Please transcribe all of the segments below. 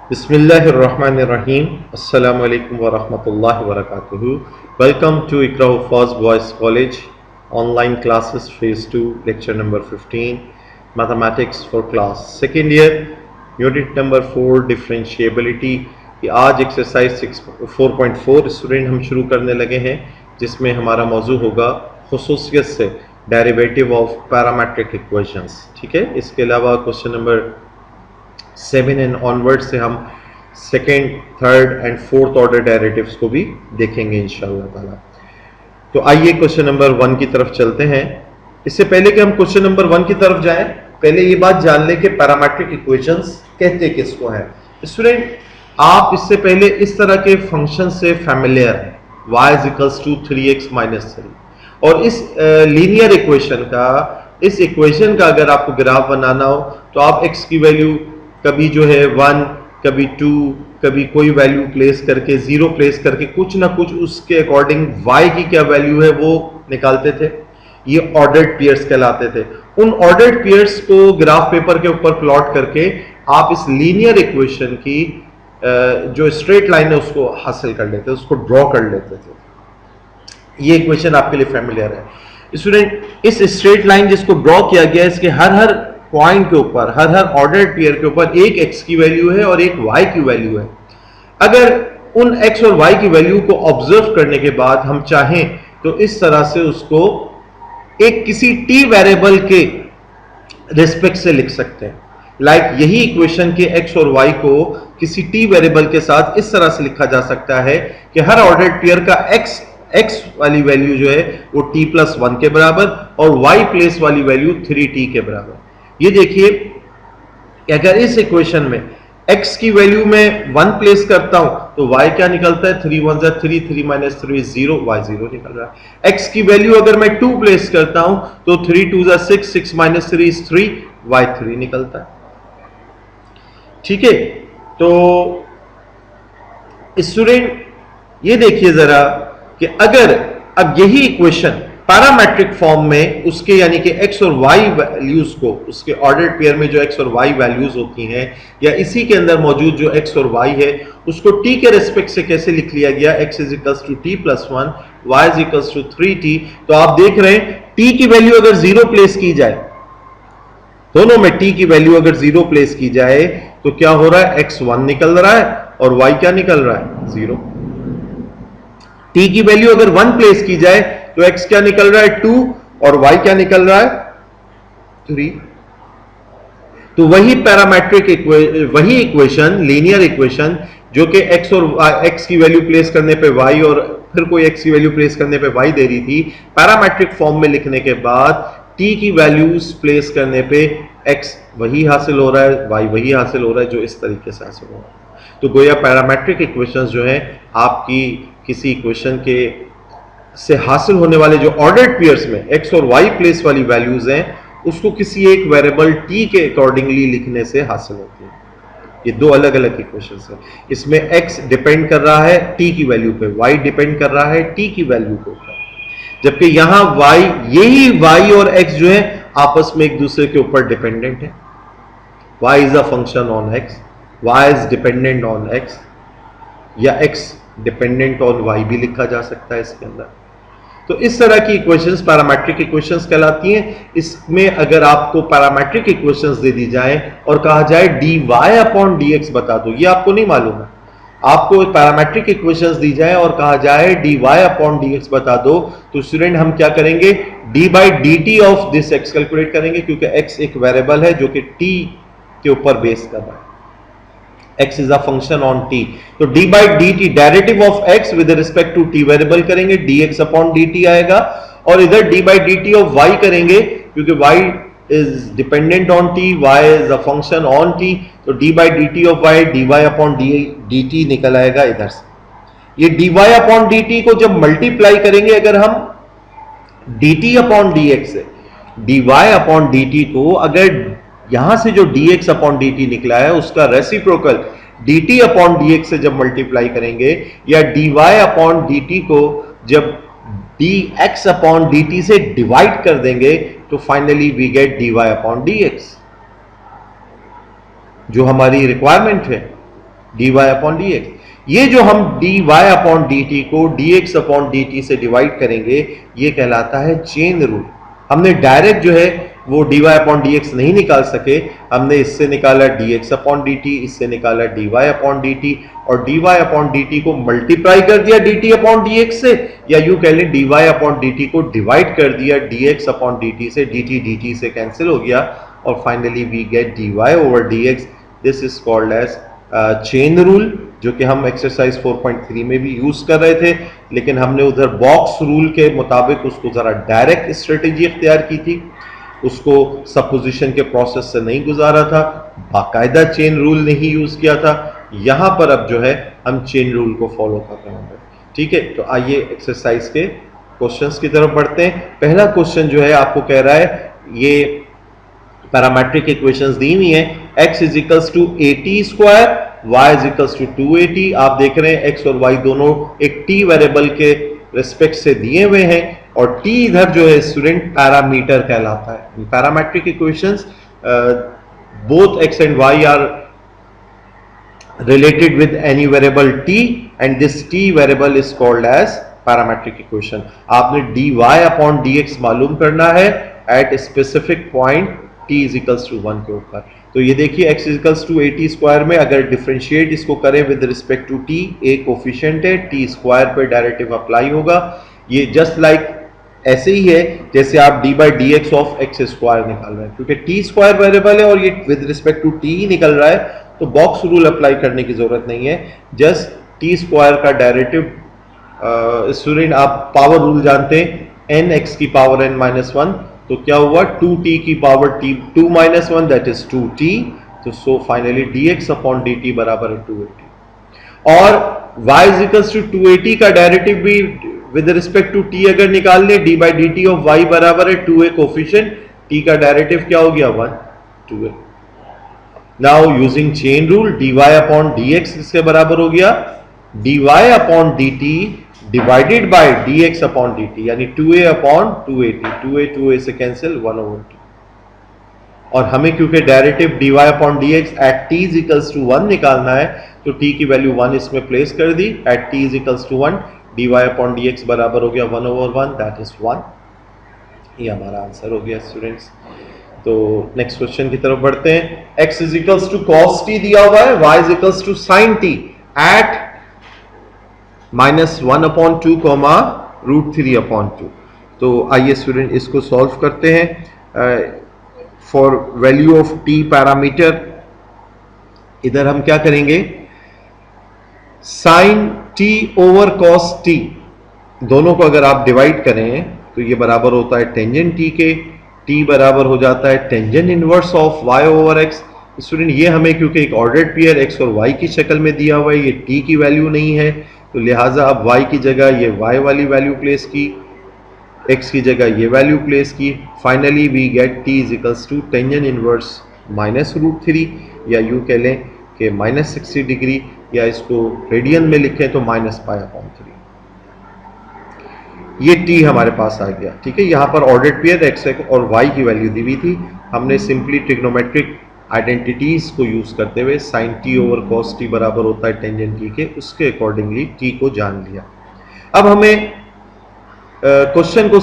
Bismillahirrahmanirrahim. Assalamu alaikum wa rahmatullahi wa barakatuhu. Welcome to Iqra Hufaz Boys College online classes phase 2 lecture number 15 mathematics for class second year unit number 4 differentiability की आज exercise 4.4 student हम शुरू करने लगे हैं जिसमें हमारा मौजू होगा खुसूसियत से डेरिवेटिव ऑफ पैरामेट्रिक इक्वेशंस। ठीक है, इसके अलावा क्वेश्चन नंबर 7 एंड ऑनवर्ड से हम second, third and fourth order derivatives को भी देखेंगे इंशाअल्लाह ताला। तो आइए क्वेश्चन नंबर 1 की तरफ चलते हैं। इससे पहले कि हम क्वेश्चन नंबर 1 की तरफ जाएं, पहले ये बात जान लें कि पैरामेट्रिक इक्वेशंस कहते किसको हैं। स्टूडेंट, आप इससे पहले इस तरह के फंक्शन से फैमिलियर हैं, y = 3x - 3, और इस लीनियर इक्वेशन का, इस इक्वेशन का अगर आपको ग्राफ बनाना हो तो आप x की वैल्यू कभी जो है 1, कभी 2, कभी कोई वैल्यू प्लेस करके, 0 प्लेस करके कुछ ना कुछ उसके अकॉर्डिंग y की क्या वैल्यू है वो निकालते थे। ये ऑर्डर्ड पेयर्स कहलाते थे। उन ऑर्डर्ड पेयर्स को ग्राफ पेपर के ऊपर प्लॉट करके आप इस लीनियर इक्वेशन की जो स्ट्रेट लाइन है उसको हासिल कर लेते थे, उसको ड्रॉ कर लेते थे। ये इक्वेशन आपके लिए फैमिलियर है। स्टूडेंट, इस स्ट्रेट लाइन जिसको ड्रॉ किया गया है, इसके हर पॉइंट के ऊपर, हर ऑर्डर्ड पेयर के ऊपर एक x की वैल्यू है और एक y की वैल्यू है। अगर उन x और y की वैल्यू को ऑब्जर्व करने के बाद हम चाहें तो इस तरह से उसको एक किसी t वेरिएबल के रिस्पेक्ट से लिख सकते हैं। लाइक यही इक्वेशन के x और y को किसी t वेरिएबल के साथ इस तरह से लिखा जा सकता है कि हर ऑर्डर्ड पेयर का x वाली वैल्यू जो है वो t+1 के बराबर और y प्लेस वाली वैल्यू 3t के बराबर। ये देखिए कि अगर इस इक्वेशन में x की वैल्यू में 1 प्लेस करता हूं तो y क्या निकलता है, 3 1 3, 3 - 3 0, y 0 निकल रहा है। x की वैल्यू अगर मैं 2 प्लेस करता हूं तो 3 2 6, 6 - 3 is 3, y 3 निकलता है। ठीक है, तो स्टूडेंट ये देखिए जरा कि अगर अब यही इक्वेशन पैरामेट्रिक फॉर्म में उसके यानी कि x और y वैल्यूज को, उसके ऑर्डर्ड पेयर में जो x और y वैल्यूज होती हैं या इसी के अंदर मौजूद जो x और y है उसको t के रिस्पेक्ट से कैसे लिख लिया गया, x = t+1, y = 3t। तो आप देख रहे हैं t की वैल्यू अगर 0 प्लेस की जाए, दोनों में t की वैल्यू अगर 0 प्लेस की जाए तो क्या हो रहा है, x 1 निकल रहा है और y क्या निकल रहा है, 0। t की वैल्यू अगर 1 प्लेस की जाए तो x क्या निकल रहा है, 2, और y क्या निकल रहा है, 3। तो वही पैरामेट्रिक वही इक्वेशन, लीनियर इक्वेशन जो कि x और x की वैल्यू प्लेस करने पे y और फिर कोई x की वैल्यू प्लेस करने पे y दे रही थी, पैरामेट्रिक फॉर्म में लिखने के बाद t की वैल्यूज प्लेस करने पे x वही हासिल हो रहा है, y वही हासिल हो रहा है जो इस तरीके से हासिल हो रहा है। तो गोया पैरामेट्रिक इक्वेशंस जो है आपकी किसी इक्वेशन के से हासिल होने वाले जो ऑर्डर्ड पेयर्स में x और y प्लेस वाली वैल्यूज हैं उसको किसी एक वेरिएबल t के अकॉर्डिंगली लिखने से हासिल होती है। ये दो अलग अलग इक्वेशंस हैं। इसमें x डिपेंड कर रहा है t की वैल्यू पे, y डिपेंड कर रहा है t की वैल्यू के ऊपर, जबकि यहां y, यही y और x जो है आपस में एक दूसरे के ऊपर डिपेंडेंट है। y is a function on x, y is dependent on x, या x डिपेंडेंट ऑन y भी लिखा जा सकता है इसके अंदर। तो इस तरह की इक्वेशंस पैरामेट्रिक इक्वेशंस कहलाती हैं। इसमें अगर आपको पैरामेट्रिक इक्वेशंस दे दी जाए और कहा जाए dy/dx बता दो, ये आपको नहीं मालूम है, आपको पैरामेट्रिक इक्वेशंस दी जाए और कहा जाए dy/dx बता दो, तो स्टूडेंट हम क्या करेंगे, d/dt of this x calculate करेंगे, क्योंकि x एक वेरिएबल है जो कि t के ऊपर बेस कर रहा है। x is a function on t, तो d/dt derivative of x with respect to t variable करेंगे, dx/dt आएगा, और इधर d/dt ऑफ y करेंगे क्योंकि y is dependent on t, y is a function on t, तो d/dt ऑफ y dy/dt निकल आएगा इधर से। ये dy/dt को जब मल्टीप्लाई करेंगे अगर हम dt/dx से, dy/dt को अगर यहां से जो dx/dt निकला है उसका रेसिप्रोकल dt/dx से जब मल्टीप्लाई करेंगे, या dy/dt को जब dx/dt से डिवाइड कर देंगे, तो फाइनली वी गेट dy/dx, जो हमारी रिक्वायरमेंट है। D y upon d x. ये जो हम d y upon d t को d x upon d t से डिवाइड करेंगे, ये कहलाता है चेन रूल। हमने डायरेक्ट जो है वो d y upon d x नहीं निकाल सके, हमने इससे निकाला d x upon d t, इससे निकाला d y upon d t, और d y upon d t को मल्टीप्लाई कर दिया d t upon d x से, या यूं कह लें d y upon d t को डिवाइड कर दिया d x upon d t से, डी टी से कैंसिल हो गया, और finally we get d y over d x. This is called as chain rule, जो कि हम एक्सरसाइज 4.3 में भी यूज कर रहे थे, लेकिन हमने उधर बॉक्स रूल के मुताबिक उसको जरा डायरेक्ट स्ट्रेटेजी इख्तियार की थी, उसको सपोजिशन के प्रोसेस से नहीं गुजारा था, बाकायदा चेन रूल नहीं यूज किया था। यहां पर अब जो है हम चेन रूल को फॉलो कर रहे हैं। ठीक है, तो आइए एक्सरसाइज के क्वेश्चंस की तरफ बढ़ते हैं। पहला क्वेश्चन जो है आपको कह रहा है, ये पैरामेट्रिक इक्वेशंस दी हुई हैं, x is equals to 80 square, y is equals to 280। आप देख रहे हैं x और y दोनों एक t वेरिएबल के रिस्पेक्ट से दिए हुए हैं, और t इधर जो है स्टूडेंट पैरामीटर कहलाता है। Parametric equations both x and y are related with any variable t and this t variable is called as parametric equation। आपने dy upon dx मालूम करना है at a specific point t is equals to 1 के ऊपर। तो ये देखिए x is equals to 80 square में अगर डिफरेंशिएट इसको करें with respect to t, a coefficient है, t स्क्वायर पे डेरिवेटिव अप्लाई होगा। ये जस्ट लाइक ऐसे ही है जैसे आप d by d x of x square निकाल रहे हैं, क्योंकि t स्क्वायर वेरिएबल है और ये विद रिस्पेक्ट टू t ही निकल रहा है, तो बॉक्स रूल अप्लाई करने की जरूरत नहीं है। जस्ट टी स्क्वायर का डेरिवेटिव, स्टूडेंट आप पावर रूल जानते हैं, एन एक्स की पावर एन माइनस वन, तो क्या हुआ 2t की power t 2 minus one that is 2t, तो so finally dx upon dt बराबर है 280। और y इज इक्वल्स टू 280 का डेरिवेटिव भी विद रिस्पेक्ट टू t अगर निकाल ले, d by d t of y बराबर है 2a कोफिशिएंट, t का डेरिवेटिव क्या हो गया 1 2a। Now using chain rule dy upon dx इसके बराबर हो गया dy upon dt divided by dx upon dt, यानी 2a अपॉन 280, 2a से कैंसिल 1 ओवर 2। और हमें क्योंकि derivative dy upon dx at t is equals to 1 निकालना है, तो t की वैल्यू 1 इसमें प्लेस कर दी, at t is equals to 1, dy upon dx बराबर हो गया 1 ओवर 1 दैट इज 1। ये हमारा आंसर हो गया स्टूडेंट्स। तो नेक्स्ट क्वेश्चन की तरफ बढ़ते हैं। x is equals to cos t दिया हुआ है, y is equals to sin t at -1 upon 2 comma √3 upon 2। तो आइए स्टूडेंट इसको सॉल्व करते हैं। For value of t parameter इधर हम क्या करेंगे, sin t over cos t दोनों को अगर आप डिवाइड करें तो ये बराबर होता है टेंजेंट t के, t बराबर हो जाता है tangent inverse of y over x। Student ये हमें क्योंकि एक ऑर्डर्ड पेयर x और y की शक्ल में दिया हुआ है, ये t की वैल्यू नहीं है, तो लिहाजा अब y की जगह ये y वाली वैल्यू प्लेस की, x की जगह ये वैल्यू प्लेस की। Finally we get t is equals to tangent inverse -√3, या यूँ कह लें कि -60 डिग्री, या इसको रेडियन में लिखें तो -π/3। ये t हमारे पास आ गया। ठीक है, यहाँ पर ऑर्डर्ड पेयर x और y की वैल्यू दी हुई थी, हमने सिंपली ट्रिग्नोमेट्रिक आइडेंटिटीज को यूज करते हुए sin t over cos t बराबर होता है टेंजेंट t के, उसके अकॉर्डिंगली t को जान लिया। अब हमें क्वेश्चन को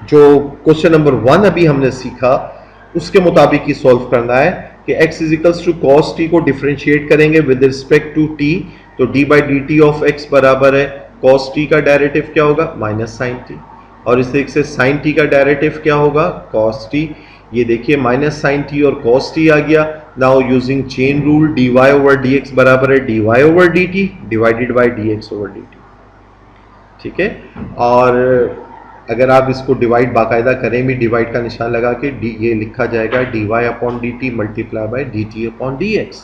जो क्वेश्चन नंबर 1 अभी हमने सीखा उसके मुताबिक ही सॉल्व करना है कि x is equals to cos t को डिफरेंशिएट करेंगे विद रिस्पेक्ट टू t, तो d by d t of x बराबर है cos t का डेरिवेटिव क्या होगा -sin t, और इस तरीके से sin t का डेरिवेटिव क्या होगा cos t। ये देखिए -sin t और cos t आ गया। Now using chain rule dy over dx बराबर है dy over dt divided by dx over dt। ठीक है, और अगर आप इसको डिवाइड बाकायदा करें भी, डिवाइड का निशान लगा के ये लिखा जाएगा dy upon dt multiply by dt upon dx।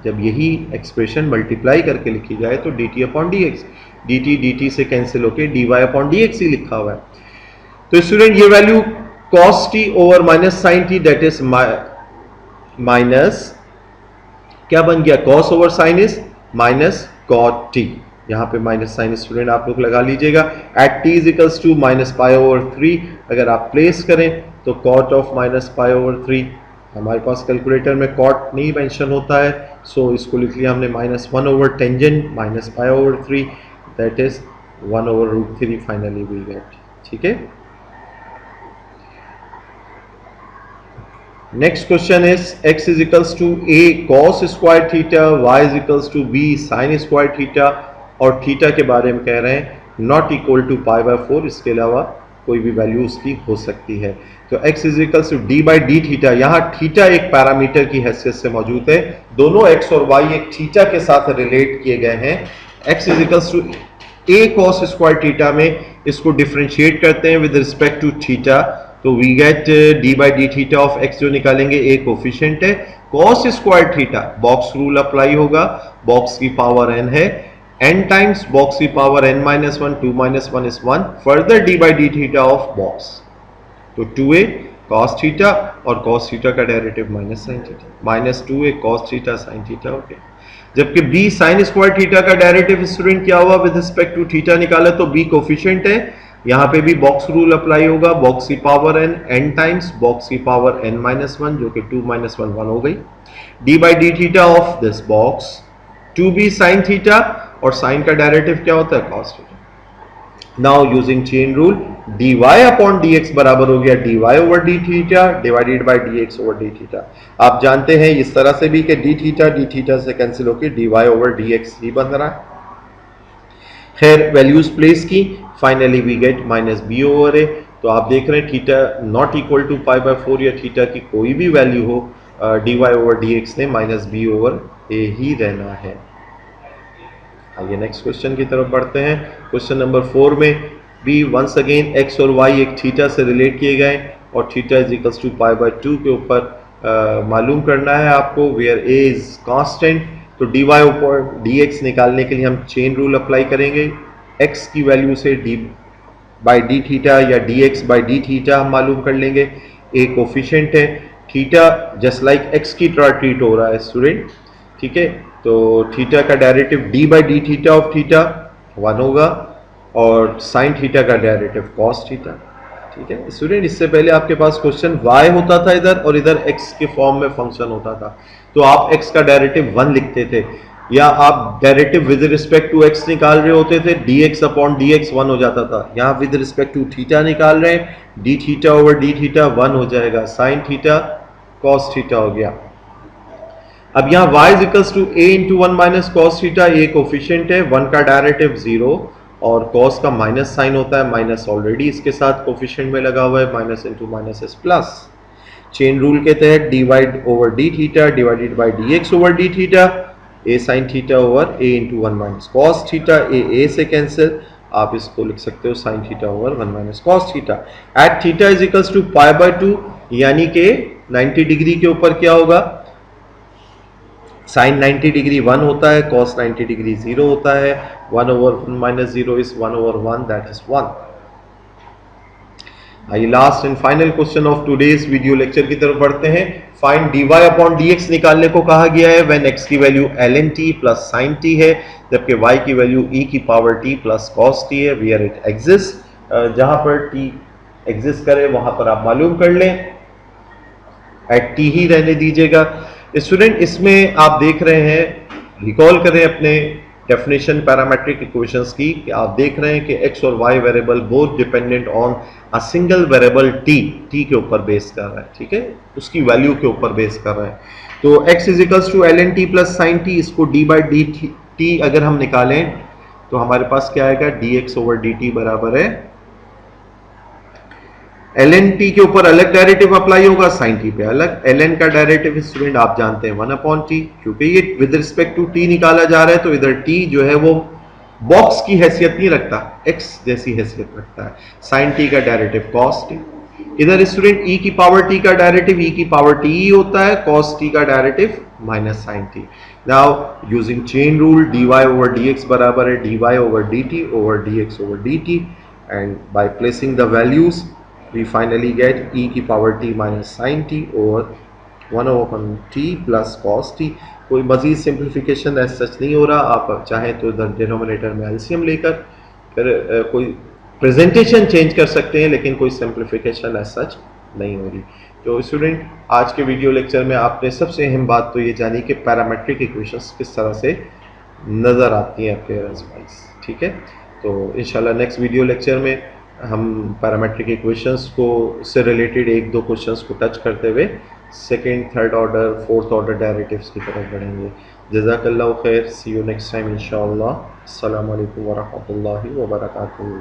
जब यही एक्सप्रेशन मल्टीप्लाई करके लिखी जाए तो dt अपॉन dx, dt से कैंसिल होके dy अपॉन dx ही लिखा हुआ है। तो स्टूडेंट ये value cos t over -sin t that is minus क्या बन गया, cos over sin is -cot t, यहाँ पे -sin स्टूडेंट आप लोग लगा लीजिएगा, at t is equals to -π/3। अगर आप प्लेस करें तो cot ऑफ -π/3 हमारे पास कैलकुलेटर में कॉट नहीं मेंशन होता है, सो इसको लिख लिया हमने -1 over tangent minus pi over 3, that is 1 over root 3 finally we get. ठीक है, next question is x is equals to a cos square theta, y is equals to b sin square theta, और theta के बारे में कह रहे हैं not equal to π/4, इसके अलावा कोई भी वैल्यू उसकी हो सकती है। तो x is equals to d/d theta, यहाँ थीटा एक पैरामीटर की हैसियत से मौजूद है, दोनों x और y एक थीटा के साथ रिलेट किए गए हैं। x is equals to a cos square theta में इसको डिफरेंशिएट करते हैं विद रिस्पेक्ट टू थीटा, तो we get d/d theta of x, जो निकालेंगे a कोफिशिएंट है, cos square theta box rule apply होगा, बॉक्स की पावर n है, n टाइम्स बॉक्स की power n-1, 2 - 1 is 1, further d/d theta of box, तो 2a cos theta, और cos theta का derivative minus sin theta, -2a cos theta sin theta हो गया। जबकि b sin स्क्वायर थीटा का derivative student क्या हुआ, विद रिस्पेक्ट टू थीटा निकाला, तो b कोफिशिएंट है, यहाँ पे भी बॉक्स रूल अप्लाई होगा, बॉक्स की पावर n टाइम्स बॉक्स की पावर n-1, जो कि 2 - 1 1 हो गई, d/d theta of this box 2b sin theta, और साइन का डेरिवेटिव क्या होता है, cos theta. Now using chain rule dy upon dx बराबर हो गया dy over d theta divided by dx over d theta. आप जानते हैं इस तरह से भी कि d थीटा से कैंसिल होकर dy ओवर dx ही बन रहा है। खैर वैल्यूज प्लेस की, finally we get -b over a। तो आप देख रहे हैं थीटा नॉट इक्वल टू π/4 या थीटा की कोई भी वैल्यू हो, dy ओवर dx ने -b ओवर a ही रहना है। आइए नेक्स्ट क्वेश्चन की तरफ बढ़ते हैं। क्वेश्चन नंबर 4 में भी वंस अगेन x और y एक थीटा से रिलेट किए गए, और थीटा इज इक्वल्स टू π/2 के ऊपर मालूम करना है आपको, वेयर a इज कांस्टेंट। तो dy ऊपर dx निकालने के लिए हम चेन रूल अप्लाई करेंगे, x की वैल्यू से d/d थीटा या dx/d थीटा हम मालूम कर लेंगे, a कोफिशिएंट है, थीटा जस्ट लाइक x की तरह ट्रीट हो रहा है स्टूडेंट। ठीक है, तो थीटा का derivative d/d theta of theta 1 होगा, और साइन थीटा का डेरिवेटिव cos थीटा। ठीक है स्टूडेंट, इससे पहले आपके पास क्वेश्चन y होता था इधर, और इधर x के फॉर्म में फंक्शन होता था, तो आप x का डेरिवेटिव 1 लिखते थे, या आप derivative with respect to x निकाल रहे होते थे, dx अपॉन dx 1 हो जाता था। यहाँ विद रिस्पेक्ट टू थीटा निकाल रहे हैं, d theta over d theta 1 हो जाएगा, साइन थीटा cos थीटा हो गया। अब यहाँ y is equals to a into 1 minus cos theta, a coefficient है, 1 का डेरिवेटिव 0, और cos का माइनस साइन होता है, माइनस ऑलरेडी इसके साथ कोफिशिएंट में लगा हुआ है, minus into minus is plus. Chain rule के तहत divide over d theta divided by d x over d theta, a sine theta over a into 1 minus cos theta, a से cancel, आप इसको लिख सकते हो sine theta over 1 minus cos theta. At theta is equals to π/2, यानी कि 90 degree के ऊपर क्या होगा, साइन 90 डिग्री 1 होता है, कॉस 90 डिग्री 0 होता है, 1 over 1 minus 0 is 1 over 1, that is 1। आइए last and final question of today's video lecture की तरफ बढ़ते हैं। फाइंड dy अपॉन dx निकालने को कहा गया है व्हेन x की value ln t plus sin t है, जबकि y की वैल्यू e की power t plus cos t है, वेयर इट एग्जिस्ट, जहां पर t एग्जिस्ट करे वहां पर आप मालूम कर लें, एट t ही रहने दीजिएगा। स्टूडेंट इसमें आप देख रहे हैं, रिकॉल करें अपने डेफिनेशन पैरामेट्रिक इक्वेशंस की, कि आप देख रहे हैं कि x और y variable both dependent on a single variable t के ऊपर बेस कर रहा है, ठीक है, उसकी वैल्यू के ऊपर बेस कर रहा है। तो x is equals to ln t plus sine t, इसको d/dt अगर हम निकालें तो हमारे पास क्या आएगा, dx ओवर dt बराबर है ln t के ऊपर अलग डेरिवेटिव अप्लाई होगा, साइन t पे अलग। ln का डेरिवेटिव स्टूडेंट आप जानते हैं 1 अपॉन t, क्योंकि ये विद रिस्पेक्ट टू t निकाला जा रहा है, तो इधर t जो है वो बॉक्स की हैसियत नहीं रखता, x जैसी हैसियत रखता है। साइन t का डेरिवेटिव cos t, इधर स्टूडेंट e की पावर t का डेरिवेटिव e की पावर t ही होता है, cos t का derivative minus sign t। Now using chain rule dy over dx बराबर है dy over dt over dx over dt, and by placing the values we finally get e की power t माइनस sign t over 1 over t plus cos t। कोई मजीद simplification ऐसा सच नहीं हो रहा, आप चाहें तो इधर डिनोमिनेटर में एलसीएम लेकर फिर कोई प्रेजेंटेशन चेंज कर सकते हैं, लेकिन कोई सिंप्लीफिकेशन ऐसा सच नहीं हो रही। तो स्टूडेंट, आज के वीडियो लेक्चर में आपने सबसे अहम बात तो ये जानी कि पैरामेट्रिक इक्वेशंस किस तरह से नज़र आती हैं अपीयरेंस वाइज। ठीक है, तो इंशाल्लाह नेक्स्ट वीडियो लेक्चर में हम पैरामेट्रिक इक्वेशंस को से रिलेटेड एक दो क्वेश्चंस को टच करते हुए second, third order, fourth order derivatives की तरफ बढ़ेंगे। जज़ाकल्लाहु खैर, सी यू नेक्स्ट टाइम इंशाअल्लाह। अस्सलामु अलैकुम व रहमतुल्लाहि व बरकातुहू।